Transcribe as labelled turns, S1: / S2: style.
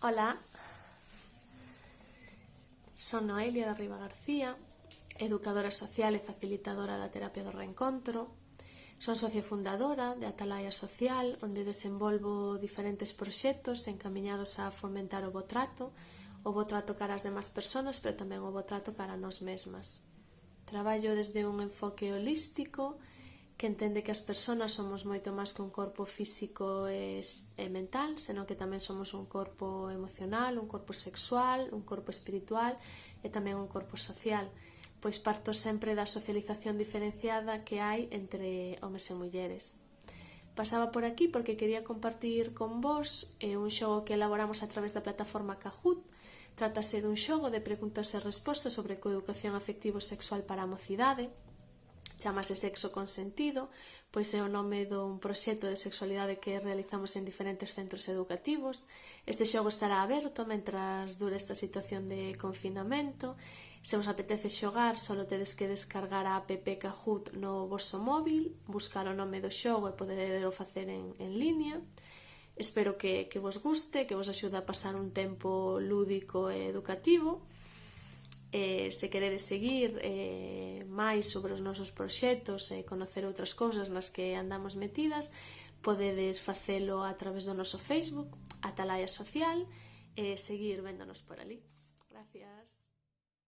S1: Ola, son Noelia da Riva García, educadora social e facilitadora da terapia do reencontro. Son socia fundadora de Atalaya Social, onde desenvolvo diferentes proxectos encamiñados a fomentar o bo trato cara ás demás persoas, pero tamén o bo trato cara a nós mesmas. Traballo desde un enfoque holístico que entende que as persoas somos moito máis que un corpo físico e mental, senón que tamén somos un corpo emocional, un corpo sexual, un corpo espiritual e tamén un corpo social. Pois parto sempre da socialización diferenciada que hai entre homes e mulleres. Pasaba por aquí porque quería compartir con vos un xogo que elaboramos a través da plataforma Kahoot. Trátase dun xogo de preguntas e respostas sobre coeducación afectivo-sexual para a mocidade. Chamase Sexo Consentido, pois é o nome dun proxecto de sexualidade que realizamos en diferentes centros educativos. Este xogo estará aberto mentras dure esta situación de confinamento. Se vos apetece xogar, só tedes que descargar a app Kahoot no vosso móvil, buscar o nome do xogo e poderlo facer en línea. Espero que vos guste, que vos axude a pasar un tempo lúdico e educativo. Se queredes seguir máis sobre os nosos proxectos e conocer outras cousas nas que andamos metidas, podedes facelo a través do noso Facebook, Atalaya Social, e seguir véndonos por ali. Gracias.